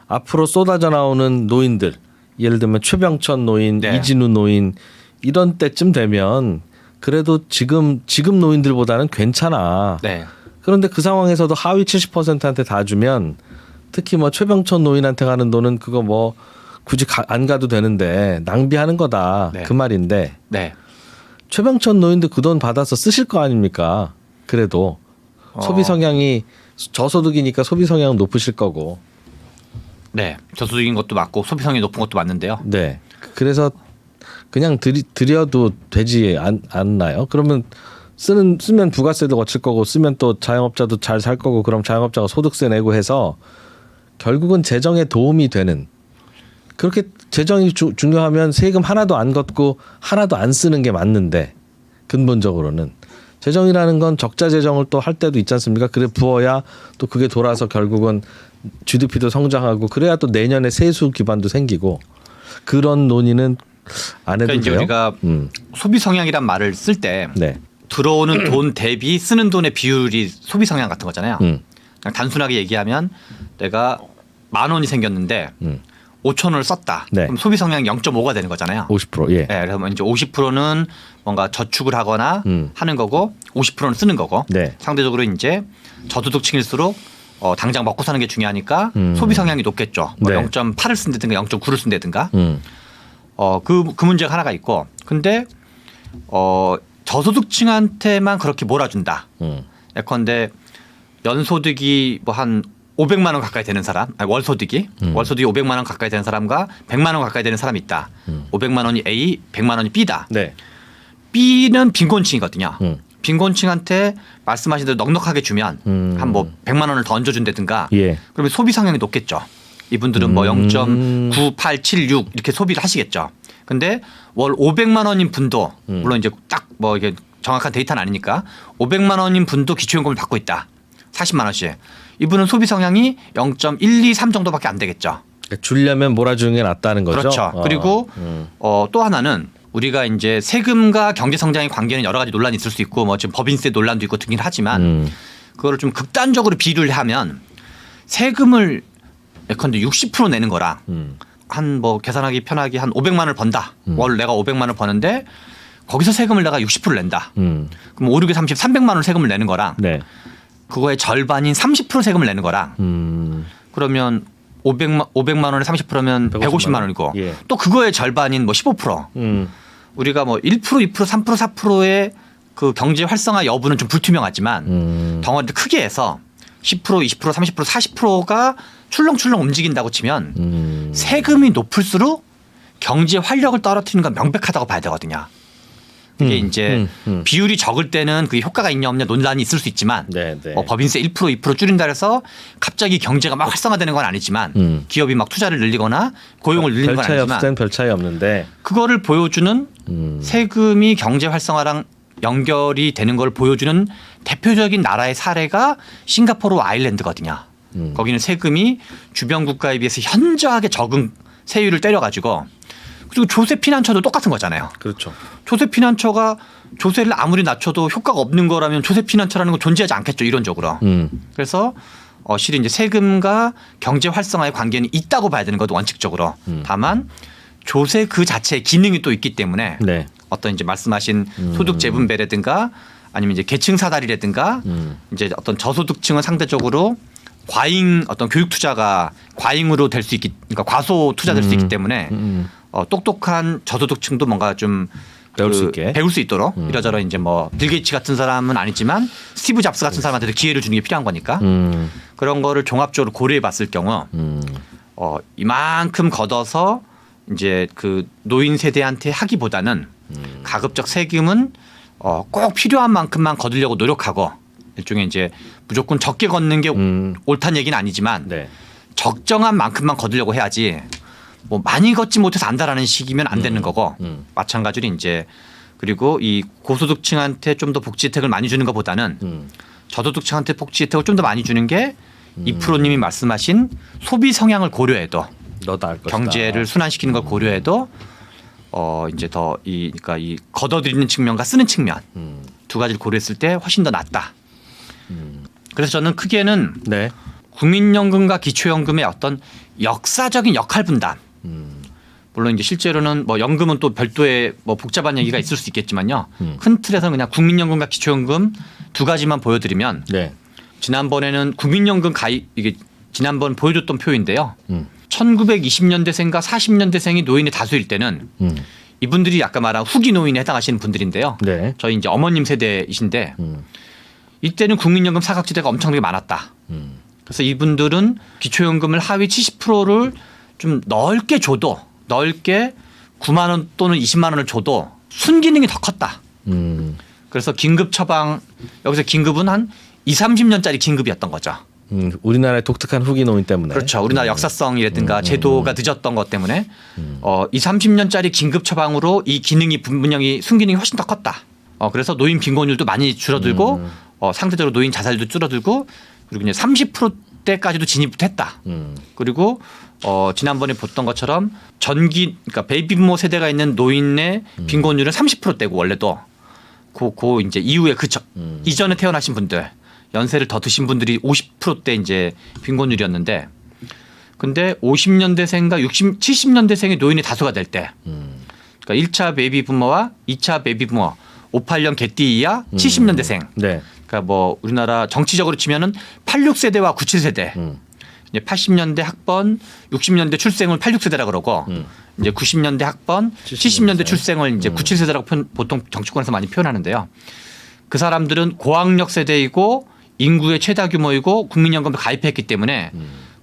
앞으로 쏟아져 나오는 노인들 예를 들면 최병천 노인, 네. 이진우 노인 이런 때쯤 되면 그래도 지금 노인들보다는 괜찮아. 네. 그런데 그 상황에서도 하위 70%한테 다 주면 특히 뭐 최병천 노인한테 가는 돈은 그거 뭐 굳이 안 가도 되는데 낭비하는 거다. 네. 그 말인데 네. 최병천 노인도 그 돈 받아서 쓰실 거 아닙니까? 그래도 소비 성향이 저소득이니까 소비 성향은 높으실 거고. 네. 저소득인 것도 맞고 소비성이 높은 것도 맞는데요. 네. 그래서 그냥 드려도 되지 않나요? 그러면 쓰면 부가세도 거칠 거고 쓰면 또 자영업자도 잘 살 거고 그럼 자영업자가 소득세 내고 해서 결국은 재정에 도움이 되는 그렇게 재정이 중요하면 세금 하나도 안 걷고 하나도 안 쓰는 게 맞는데 근본적으로는 재정이라는 건 적자 재정을 또 할 때도 있지 않습니까? 그래 부어야 또 그게 돌아서 결국은 GDP도 성장하고 그래야 또 내년에 세수 기반도 생기고 그런 논의는 안 해도 그러니까 이제 돼요. 우리가 소비 성향이란 말을 쓸 때 네. 들어오는 돈 대비 쓰는 돈의 비율이 소비 성향 같은 거잖아요. 그냥 단순하게 얘기하면 내가 10,000원이 생겼는데 5,000원을 썼다. 네. 그럼 소비 성향이 0.5가 되는 거잖아요. 50% 예. 네, 그래서 이제 50%는 뭔가 저축을 하거나 하는 거고 50%는 쓰는 거고 네. 상대적으로 이제 저소득층일수록 당장 먹고 사는 게 중요하니까 소비 성향이 높겠죠. 뭐 네. 0.8을 쓴다든가 0.9를 쓴다든가 그 문제가 하나가 있고 근데 저소득층한테만 그렇게 몰아준다. 예컨대 연소득이 뭐 한 500만 원 가까이 되는 사람, 아니 월소득이 500만 원 가까이 되는 사람과 100만 원 가까이 되는 사람이 있다. 500만 원이 A, 100만 원이 B다. 네. B는 빈곤층이거든요. 빈곤층한테 말씀하신 대로 넉넉하게 주면 한 뭐 100만 원을 더 얹어준다든가 예. 그러면 소비 성향이 높겠죠. 이분들은 뭐 0.9876 이렇게 소비를 하시겠죠. 근데 월 500만 원인 분도 물론 이제 딱 뭐 이게 정확한 데이터는 아니니까 500만 원인 분도 기초연금을 받고 있다. 40만 원씩. 이분은 소비 성향이 0.123 정도밖에 안 되겠죠. 주려면 몰아주는 게 낫다는 거죠. 그렇죠. 그리고 또 하나는 우리가 이제 세금과 경제 성장의 관계는 여러 가지 논란이 있을 수 있고 뭐 지금 법인세 논란도 있고 등긴 하지만 그거를 좀 극단적으로 비유를 하면 세금을 예컨대 60% 내는 거랑 한 뭐 계산하기 편하게 한 500만 원을 번다. 월 내가 500만 원을 버는데 거기서 세금을 내가 60% 낸다. 그럼 5, 6에 30, 300만 원을 세금을 내는 거랑 네. 그거의 절반인 30% 세금을 내는 거랑 그러면 500만 원에 30%면 150만 원이고 예. 또 그거의 절반인 뭐 15% 우리가 뭐 1%, 2%, 3%, 4%의 그 경제 활성화 여부는 좀 불투명하지만 덩어리를 크게 해서 10%, 20%, 30%, 40%가 출렁출렁 움직인다고 치면 세금이 높을수록 경제 활력을 떨어뜨리는 건 명백하다고 봐야 되거든요. 이게 이제 비율이 적을 때는 그 효과가 있냐 없냐 논란이 있을 수 있지만 네, 네. 법인세 1%, 2% 줄인다 해서 갑자기 경제가 막 활성화되는 건 아니지만 기업이 막 투자를 늘리거나 고용을 늘리는 건 별 차이 없을 아니지만 땐 별 차이 없는데 그거를 보여주는 세금이 경제 활성화랑 연결이 되는 걸 보여주는 대표적인 나라의 사례가 싱가포르 아일랜드거든요. 거기는 세금이 주변 국가에 비해서 현저하게 적은 세율을 때려가지고 그리고 조세 피난처도 똑같은 거잖아요. 그렇죠. 조세 피난처가 조세를 아무리 낮춰도 효과가 없는 거라면 조세 피난처라는 건 존재하지 않겠죠. 이론적으로. 그래서 실은 이제 세금과 경제 활성화의 관계는 있다고 봐야 되는 것도 원칙적으로. 다만 조세 그 자체의 기능이 또 있기 때문에 네. 어떤 이제 말씀하신 소득 재분배라든가 아니면 이제 계층 사다리라든가 이제 어떤 저소득층은 상대적으로 과잉 어떤 교육 투자가 과잉으로 될 수 있기 그러니까 과소 투자될 수 있기 때문에 똑똑한 저소득층도 뭔가 좀 배울 수 있게 배울 수 있도록 이러저러 이제 뭐 빌 게이츠 같은 사람은 아니지만 스티브 잡스 같은 사람한테도 기회를 주는 게 필요한 거니까 그런 거를 종합적으로 고려해 봤을 경우 이만큼 걷어서 이제 그 노인 세대한테 하기보다는 가급적 세금은 꼭 필요한 만큼만 거두려고 노력하고 일종의 이제 무조건 적게 걷는 게 옳다는 얘기는 아니지만 네. 적정한 만큼만 거두려고 해야지 뭐 많이 걷지 못해서 안다라는 식이면 안 되는 거고 마찬가지로 이제 그리고 이 고소득층한테 좀 더 복지 혜택을 많이 주는 것보다는 저소득층한테 복지 혜택을 좀 더 많이 주는 게 이프로님이 말씀하신 소비 성향을 고려해도 너 나을 것이다. 경제를 순환시키는 걸 고려해도 이제 더 그러니까 이 걷어들이는 측면과 쓰는 측면 두 가지를 고려했을 때 훨씬 더 낫다. 그래서 저는 크게는 네. 국민연금과 기초연금의 어떤 역사적인 역할 분담. 물론 이제 실제로는 뭐 연금은 또 별도의 뭐 복잡한 얘기가 있을 수 있겠지만요. 큰 틀에서는 그냥 국민연금과 기초연금 두 가지만 보여드리면 네. 지난번에는 국민연금 가입 이게 지난번 보여줬던 표인데요. 1920년대생과 40년대생이 노인의 다수일 때는 이분들이 아까 말한 후기 노인에 해당하시는 분들인데요. 네. 저희 이제 어머님 세대이신데 이때는 국민연금 사각지대가 엄청나게 많았다. 그래서 이분들은 기초연금을 하위 70%를 좀 넓게 줘도 넓게 9만 원 또는 20만 원을 줘도 순기능이 더 컸다. 그래서 긴급 처방 여기서 긴급은 한 2, 30년짜리 긴급이었던 거죠. 우리나라의 독특한 후기 노인 때문에. 그렇죠. 우리나라 역사성이라든가 제도가 늦었던 것 때문에 2, 30년짜리 긴급 처방으로 이 기능이 분명히 순기능이 훨씬 더 컸다. 그래서 노인 빈곤율도 많이 줄어들고 상대적으로 노인 자살도 줄어들고 그리고 이제 30%대까지도 진입했다. 그리고 지난번에 봤던 것처럼 그러니까 베이비부모 세대가 있는 노인의 빈곤율은 30%대고 원래도 그 이제 이후에 이전에 태어나신 분들 연세를 더 드신 분들이 50%대 이제 빈곤율이었는데 근데 50년대생과 70년대생의 노인이 다수가 될 때 그러니까 1차 베이비부모와 2차 베이비부모 58년 개띠 이하 70년대생 네. 그러니까 뭐 우리나라 정치적으로 치면은 86세대와 97세대 이제 80년대 학번 60년대 출생을 86세대라 그러고 이제 90년대 학번 70년대 출생을 이제 97세대라고 보통 정치권에서 많이 표현하는데요. 그 사람들은 고학력 세대이고 인구의 최다 규모이고 국민연금을 가입했기 때문에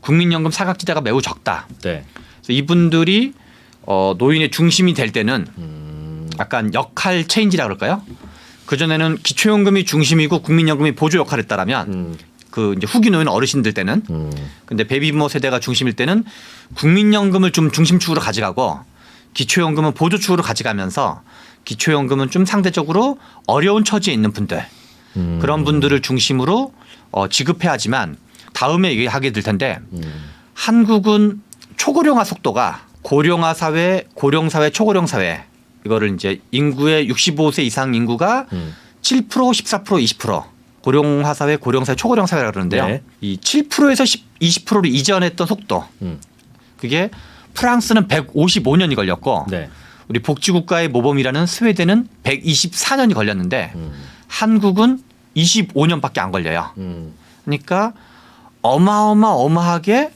국민연금 사각지대가 매우 적다. 네. 그래서 이분들이 노인의 중심이 될 때는 약간 역할 체인지라 그럴까요? 그전에는 기초연금이 중심이고 국민연금이 보조 역할을 했다라면 그 이제 후기 노인 어르신들 때는 근데 베이비부모 세대가 중심일 때는 국민연금을 좀 중심축으로 가져가고 기초연금은 보조축으로 가져가면서 기초연금은 좀 상대적으로 어려운 처지에 있는 분들 그런 분들을 중심으로 지급해야지만 다음에 얘기하게 될 텐데 한국은 초고령화 속도가 고령화 사회, 고령 사회, 초고령 사회 이거를 이제 인구의 65세 이상 인구가 7%, 14%, 20% 고령화 사회, 고령사회, 초고령 사회라 그러는데요. 네. 이 7%에서 20%로 이전했던 속도 그게 프랑스는 155년이 걸렸고 네. 우리 복지국가의 모범이라는 스웨덴은 124년이 걸렸는데 한국은 25년밖에 안 걸려요. 그러니까 어마어마하게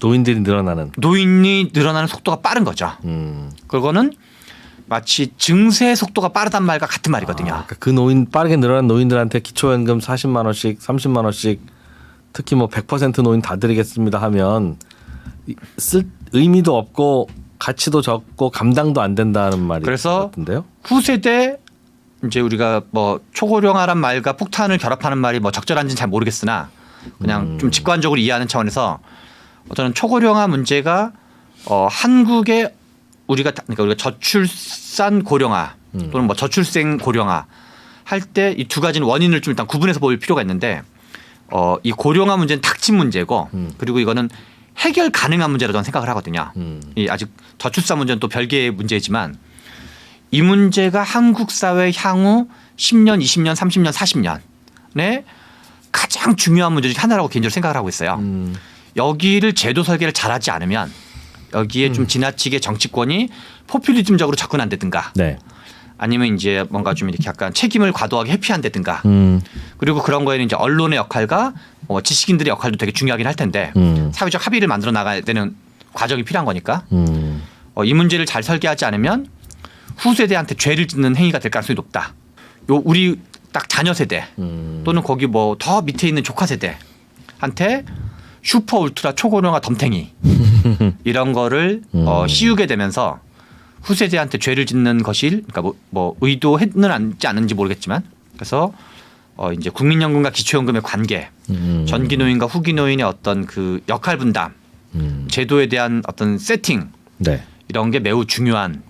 노인들이 늘어나는. 노인이 늘어나는 속도가 빠른 거죠. 그거는 마치 증세 속도가 빠르단 말과 같은 말이거든요. 그러니까 그 노인 빠르게 늘어난 노인들한테 기초연금 40만 원씩, 30만 원씩 특히 뭐 100% 노인 다 드리겠습니다 하면 쓸 의미도 없고 가치도 적고 감당도 안 된다는 말이 그래서 같은데요. 후세대 이제 우리가 뭐 초고령화란 말과 폭탄을 결합하는 말이 뭐 적절한지는 잘 모르겠으나 그냥 좀 직관적으로 이해하는 차원에서 저는 초고령화 문제가 한국의 그러니까 우리가 저출산 고령화 또는 뭐 저출생 고령화 할 때 이 두 가지는 원인을 좀 일단 구분해서 볼 필요가 있는데 이 고령화 문제는 닥친 문제고 그리고 이거는 해결 가능한 문제라고 저는 생각을 하거든요. 이 아직 저출산 문제는 또 별개의 문제지만 이 문제가 한국 사회 향후 10년, 20년, 30년, 40년에 가장 중요한 문제 중 하나라고 개인적으로 생각을 하고 있어요. 여기를 제도 설계를 잘하지 않으면 여기에 좀 지나치게 정치권이 포퓰리즘적으로 접근한다든가 네. 아니면 이제 뭔가 좀 이렇게 약간 책임을 과도하게 회피한다든가 그리고 그런 거에는 이제 언론의 역할과 지식인들의 역할도 되게 중요하긴 할 텐데 사회적 합의를 만들어 나가야 되는 과정이 필요한 거니까 이 문제를 잘 설계하지 않으면 후세대한테 죄를 짓는 행위가 될 가능성이 높다. 우리 딱 자녀 세대 또는 거기 뭐 더 밑에 있는 조카 세대한테 슈퍼 울트라 초고령화 덤탱이 이런 거를 씌우게 되면서 후세대한테 죄를 짓는 것이 그러니까 뭐 의도했는 않은지 모르겠지만 그래서 이제 국민연금과 기초연금의 관계, 전기노인과 후기노인의 어떤 그 역할 분담, 제도에 대한 어떤 세팅 네. 이런 게 매우 중요한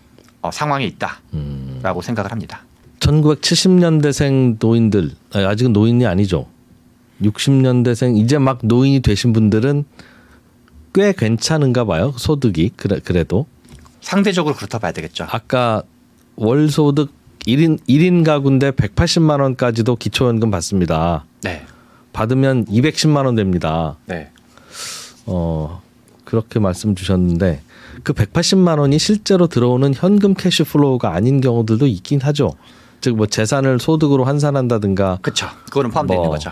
상황에 있다라고 생각을 합니다. 1970년대생 노인들 아직은 노인이 아니죠. 60년대생 이제 막 노인이 되신 분들은 꽤 괜찮은가 봐요. 소득이 그래도 상대적으로 그렇다 봐야 되겠죠. 아까 월 소득 1인 가구인데 180만 원까지도 기초연금 받습니다. 네. 받으면 210만 원 됩니다. 네. 그렇게 말씀 주셨는데 그 180만 원이 실제로 들어오는 현금 캐시플로우가 아닌 경우들도 있긴 하죠. 즉 뭐 재산을 소득으로 환산한다든가. 그렇죠. 그거는 포함되어 있는 거죠.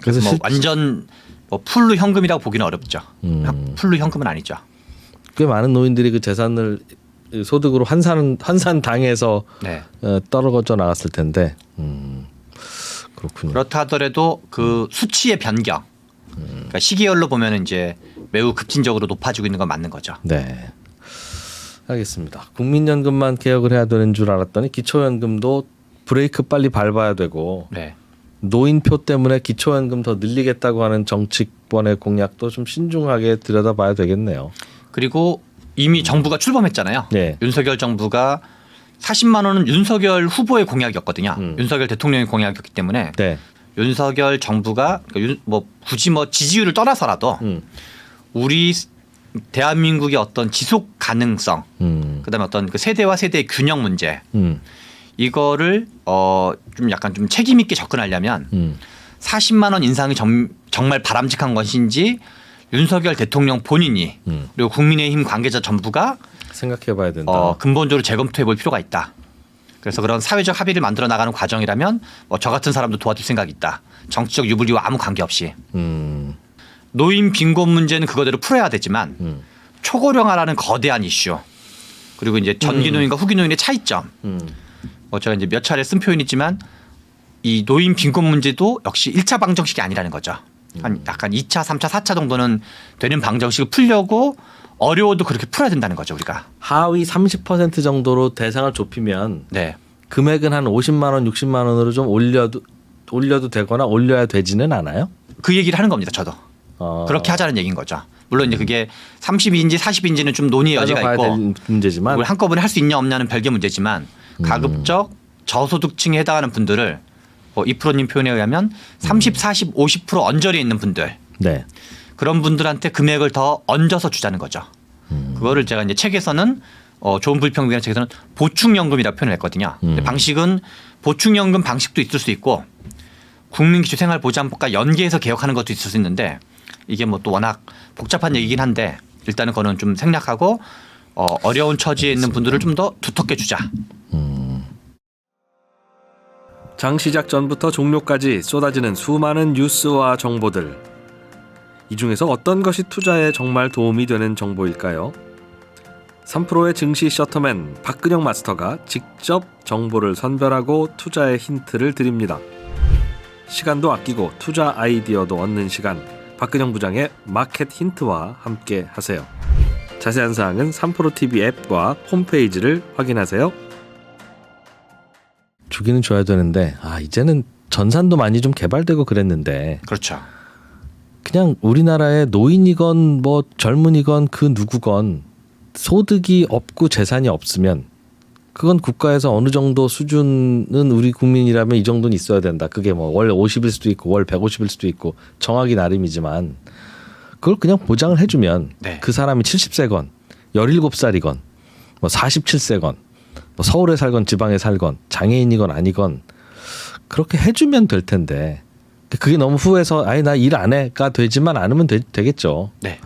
그래서 뭐 완전 뭐 풀로 현금이라고 보기는 어렵죠. 풀로 현금은 아니죠. 꽤 많은 노인들이 그 재산을 소득으로 환산 당해서 네. 떨어져 나갔을 텐데 그렇군요. 그렇다 하더라도 그 수치의 변경, 그러니까 시기열로 보면 이제 매우 급진적으로 높아지고 있는 건 맞는 거죠. 네, 알겠습니다. 국민연금만 개혁을 해야 되는 줄 알았더니 기초연금도 브레이크 빨리 밟아야 되고 네. 노인표 때문에 기초연금 더 늘리겠다고 하는 정치권의 공약도 좀 신중하게 들여다봐야 되겠네요. 그리고 이미 정부가 출범했잖아요. 네. 윤석열 정부가 40만 원은 윤석열 후보의 공약이었거든요. 윤석열 대통령의 공약이었기 때문에 네. 윤석열 정부가 뭐 굳이 뭐 지지율을 떠나서라도 우리 대한민국의 어떤 지속 가능성, 그다음에 어떤 그 세대와 세대의 균형 문제 이거를 좀 약간 좀 책임 있게 접근하려면 40만 원 인상이 정말 바람직한 것인지 윤석열 대통령 본인이 그리고 국민의힘 관계자 전부가 생각해봐야 된다. 근본적으로 재검토해 볼 필요가 있다. 그래서 그런 사회적 합의를 만들어 나가는 과정이라면 저 같은 사람도 도와줄 생각이 있다. 정치적 유불리와 아무 관계없이. 노인 빈곤 문제는 그거대로 풀어야 되지만 초고령화라는 거대한 이슈 그리고 이제 전기노인과 후기노인의 차이점 제가 이제 몇 차례 쓴 표현이 있지만 이 노인 빈곤 문제도 역시 1차 방정식이 아니라는 거죠. 한 약간 2차, 3차, 4차 정도는 되는 방정식을 풀려고 어려워도 그렇게 풀어야 된다는 거죠, 우리가. 하위 30% 정도로 대상을 좁히면 네. 금액은 한 50만 원, 60만 원으로 좀 올려도 되거나 올려야 되지는 않아요? 그 얘기를 하는 겁니다, 저도. 그렇게 하자는 얘기인 거죠. 물론 이제 그게 30인지 40인지는 좀 논의의 여지가 있고 될 문제지만 그걸 한꺼번에 할 수 있냐 없냐는 별개 문제지만 가급적 저소득층에 해당하는 분들을 이프로님 표현에 의하면 30, 40, 50% 언저리에 있는 분들 네. 그런 분들한테 금액을 더 얹어서 주자는 거죠. 그거를 제가 이제 책에서는 좋은 불평등이라는 책에서는 보충연금이라고 표현을 했거든요. 근데 방식은 보충연금 방식도 있을 수 있고 국민기초생활보장법과 연계해서 개혁하는 것도 있을 수 있는데 이게 뭐 또 워낙 복잡한 얘기긴 한데 일단은 그거는 좀 생략하고 어려운 처지에 있는 분들을 좀 더 두텁게 주자. 장 시작 전부터 종료까지 쏟아지는 수많은 뉴스와 정보들. 이 중에서 어떤 것이 투자에 정말 도움이 되는 정보일까요? 3프로의 증시 셔터맨 박근영 마스터가 직접 정보를 선별하고 투자의 힌트를 드립니다. 시간도 아끼고 투자 아이디어도 얻는 시간, 박근영 부장의 마켓 힌트와 함께 하세요. 자세한 사항은 3프로TV 앱과 홈페이지를 확인하세요. 주기는 줘야 되는데 이제는 전산도 많이 좀 개발되고 그랬는데 그렇죠. 그냥 우리나라의 노인이건 뭐 젊은이건 그 누구건 소득이 없고 재산이 없으면 그건 국가에서 어느 정도 수준은 우리 국민이라면 이 정도는 있어야 된다. 그게 뭐 월 50일 수도 있고 월 150일 수도 있고 정하기 나름이지만 그걸 그냥 보장을 해주면 네. 그 사람이 70세건 17살이건 뭐 47세건 뭐 서울에 살건 지방에 살건 장애인이건 아니건 그렇게 해주면 될 텐데 그게 너무 후해서 나 일 안 해가 되지만 않으면 되겠죠. 네.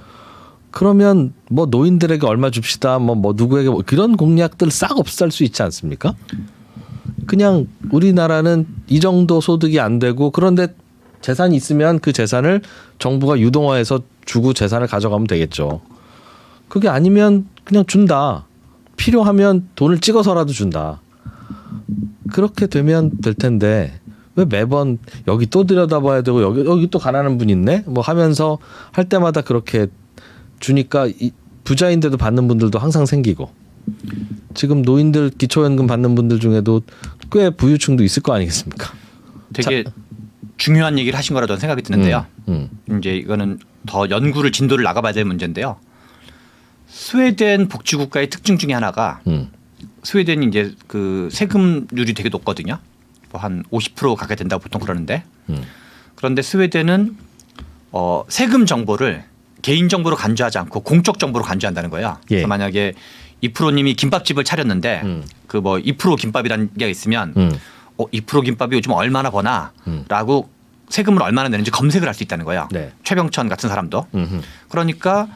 그러면 뭐 노인들에게 얼마 줍시다 뭐 누구에게 뭐 그런 공약들 싹 없앨 수 있지 않습니까? 그냥 우리나라는 이 정도 소득이 안 되고 그런데 재산이 있으면 그 재산을 정부가 유동화해서 주고 재산을 가져가면 되겠죠. 그게 아니면 그냥 준다. 필요하면 돈을 찍어서라도 준다. 그렇게 되면 될 텐데 왜 매번 여기 또 들여다봐야 되고 여기 또 가난한 분 있네 뭐 하면서 할 때마다 그렇게 주니까 부자인데도 받는 분들도 항상 생기고 지금 노인들 기초연금 받는 분들 중에도 꽤 부유층도 있을 거 아니겠습니까? 되게 중요한 얘기를 하신 거라 저는 생각이 드는데요. 이제 이거는 더 연구를 진도를 나가봐야 될 문제인데요. 스웨덴 복지국가의 특징 중에 하나가 스웨덴이 이제 그 세금률이 되게 높거든요. 뭐 한 50% 가게 된다고 보통 그러는데 그런데 스웨덴은 세금 정보를 개인 정보로 간주하지 않고 공적 정보로 간주한다는 거예요. 예. 그래서 만약에 이프로님이 김밥집을 차렸는데 그 뭐 이프로 김밥이라는 게 있으면 이프로 김밥이 요즘 얼마나 버나라고 세금을 얼마나 내는지 검색을 할 수 있다는 거예요. 네. 최병천 같은 사람도. 그러니까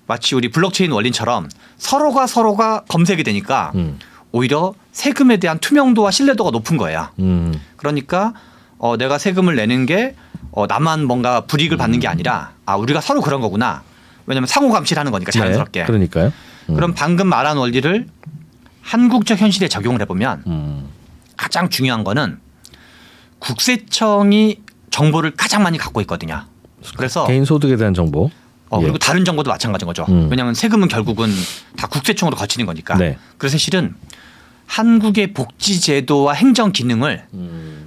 마치 우리 블록체인 원리처럼 서로가 검색이 되니까 오히려 세금에 대한 투명도와 신뢰도가 높은 거예요. 그러니까 내가 세금을 내는 게 나만 뭔가 불이익을 받는 게 아니라 우리가 서로 그런 거구나. 왜냐하면 상호 감시를 하는 거니까 자연스럽게. 네, 그러니까요. 그럼 방금 말한 원리를 한국적 현실에 적용을 해보면 가장 중요한 거는 국세청이 정보를 가장 많이 갖고 있거든요. 그래서 개인 소득에 대한 정보. 그리고 다른 정보도 마찬가지인 거죠. 왜냐하면 세금은 결국은 다 국세청으로 거치는 거니까. 네. 그래서 실은 한국의 복지제도와 행정 기능을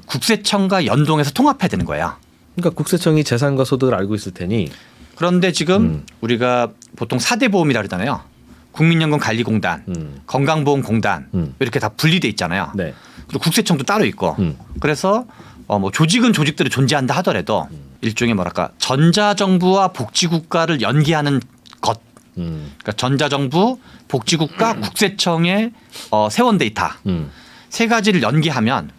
국세청과 연동해서 통합해야 되는 거예요. 그러니까 국세청이 재산과 소득을 알고 있을 테니. 그런데 지금 우리가 보통 4대 보험이라 그러잖아요. 국민연금관리공단, 건강보험공단 이렇게 다 분리돼 있잖아요. 네. 그리고 국세청도 따로 있고. 그래서 뭐 조직은 조직들이 존재한다 하더라도 일종의 뭐랄까 전자정부와 복지국가를 연계하는 것. 그러니까 전자정부, 복지국가, 국세청의 세원 데이터 세 가지를 연계하면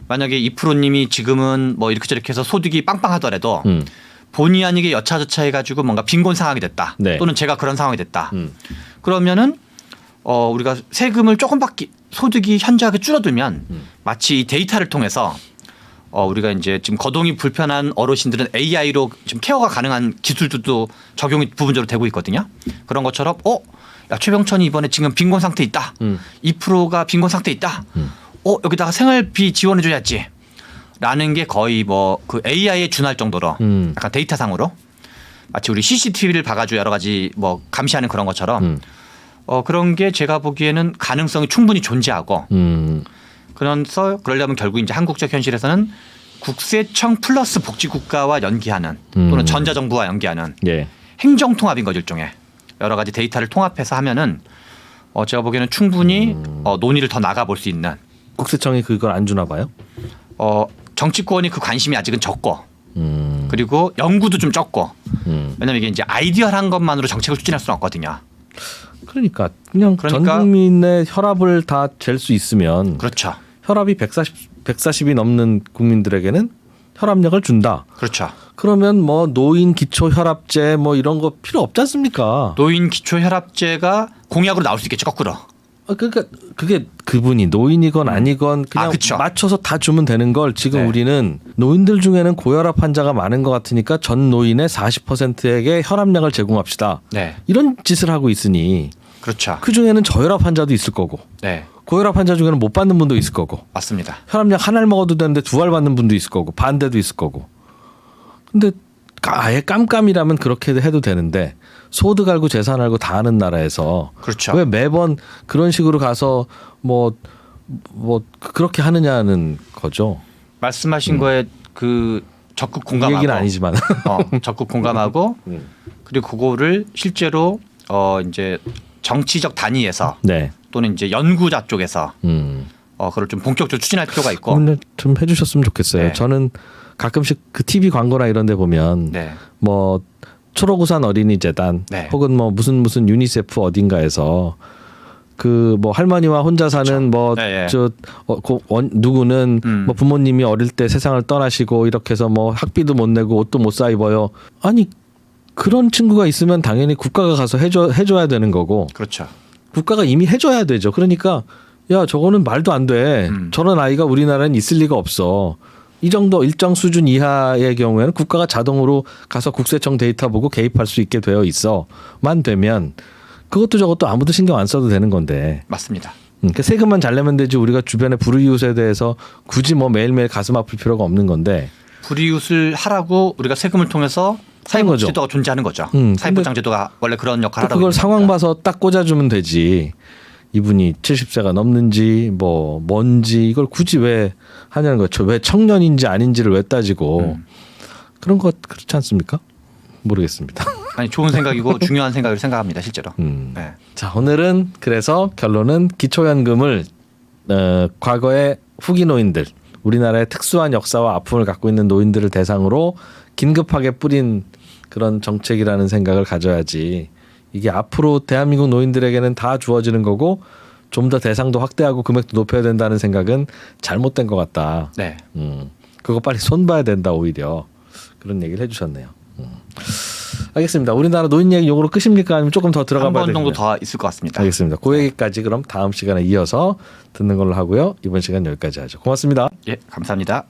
만약에 이프로님이 지금은 뭐 이렇게 저렇게 해서 소득이 빵빵하더라도 본의 아니게 여차저차 해가지고 뭔가 빈곤 상황이 됐다. 네. 또는 제가 그런 상황이 됐다. 그러면은 우리가 세금을 조금밖에 소득이 현저하게 줄어들면 마치 이 데이터를 통해서 우리가 이제 지금 거동이 불편한 어르신들은 AI로 지금 케어가 가능한 기술들도 적용이 부분적으로 되고 있거든요. 그런 것처럼 야, 최병천이 이번에 지금 빈곤 상태 있다. 2%가 빈곤 상태 있다. 여기다가 생활비 지원해줘야지. 라는 게 거의 뭐 그 AI에 준할 정도로 약간 데이터상으로 마치 우리 CCTV를 봐가지고 여러 가지 뭐 감시하는 그런 것처럼 그런 게 제가 보기에는 가능성이 충분히 존재하고 그래서 그러려면 결국 이제 한국적 현실에서는 국세청 플러스 복지국가와 연계하는 또는 전자정부와 연계하는 예. 행정통합인 거죠 일종의 여러 가지 데이터를 통합해서 하면은 제가 보기에는 충분히 논의를 더 나가볼 수 있는 국세청이 그걸 안 주나 봐요. 정치권이 그 관심이 아직은 적고 그리고 연구도 좀 적고 왜냐하면 이게 이제 아이디어한 것만으로 정책을 추진할 수는 없거든요. 그러니까 그냥 전 그러니까 국민의 혈압을 다 잴 수 있으면 그렇죠. 혈압이 140이 넘는 국민들에게는 혈압약을 준다. 그렇죠. 그러면 뭐 노인 기초 혈압제 뭐 이런 거 필요 없지 않습니까? 노인 기초 혈압제가 공약으로 나올 수 있겠죠. 거꾸로. 그러니까 그게 그분이 노인이건 아니건 그냥 그쵸. 맞춰서 다 주면 되는 걸 지금 네. 우리는 노인들 중에는 고혈압 환자가 많은 것 같으니까 전 노인의 40%에게 혈압약을 제공합시다. 네. 이런 짓을 하고 있으니 그렇죠. 그 중에는 저혈압 환자도 있을 거고 네. 고혈압 환자 중에는 못 받는 분도 있을 거고 맞습니다. 혈압약 한 알 먹어도 되는데 두 알 받는 분도 있을 거고 반대도 있을 거고. 근데 아예 깜깜이라면 그렇게 해도 되는데 소득 알고 재산 알고 다 아는 나라에서 그렇죠. 왜 매번 그런 식으로 가서 뭐 그렇게 하느냐는 거죠. 말씀하신 거에 그 적극 이 공감하고 얘기는 아니지만 적극 공감하고 그리고 그거를 실제로 이제 정치적 단위에서 네. 또는 이제 연구자 쪽에서 그걸 좀 본격적으로 추진할 필요가 있고. 근데 좀 해주셨으면 좋겠어요. 네. 저는 가끔씩 그 TV 광고나 이런데 보면 네. 뭐 초록우산 어린이재단 네. 혹은 뭐 무슨 유니세프 어딘가에서 그 뭐 할머니와 혼자 사는 뭐 네, 네. 누구는 뭐 부모님이 어릴 때 세상을 떠나시고 이렇게 해서 뭐 학비도 못 내고 옷도 못 사 입어요. 아니 그런 친구가 있으면 당연히 국가가 가서 해줘야 되는 거고 그렇죠. 국가가 이미 해줘야 되죠. 그러니까 야 저거는 말도 안 돼. 저런 아이가 우리나라엔 있을 리가 없어. 이 정도 일정 수준 이하의 경우에는 국가가 자동으로 가서 국세청 데이터 보고 개입할 수 있게 되어 있어만 되면 그것도 저것도 아무도 신경 안 써도 되는 건데. 맞습니다. 그러니까 세금만 잘 내면 되지 우리가 주변의 불이웃에 대해서 굳이 뭐 매일매일 가슴 아플 필요가 없는 건데. 불이웃을 하라고 우리가 세금을 통해서 사회복지제도가 존재하는 거죠. 사회보장제도가 원래 그런 역할을 하고 그걸 있는 상황 거니까. 봐서 딱 꽂아주면 되지. 이분이 70세가 넘는지 뭐 뭔지 이걸 굳이 왜 하냐는 거죠. 왜 청년인지 아닌지를 왜 따지고 그런 것 그렇지 않습니까? 모르겠습니다. 아니 좋은 생각이고 중요한 생각을 생각합니다. 실제로. 네. 자 오늘은 그래서 결론은 기초연금을 과거의 후기 노인들 우리나라의 특수한 역사와 아픔을 갖고 있는 노인들을 대상으로 긴급하게 뿌린 그런 정책이라는 생각을 가져야지 이게 앞으로 대한민국 노인들에게는 다 주어지는 거고 좀 더 대상도 확대하고 금액도 높여야 된다는 생각은 잘못된 것 같다. 네. 그거 빨리 손봐야 된다 오히려 그런 얘기를 해주셨네요. 알겠습니다. 우리나라 노인 얘기 요거로 끝입니까? 아니면 조금 더 들어가 한 봐야 번 정도 되나요? 더 있을 것 같습니다. 알겠습니다. 그 얘기까지 그럼 다음 시간에 이어서 듣는 걸로 하고요. 이번 시간 여기까지 하죠. 고맙습니다. 예, 감사합니다.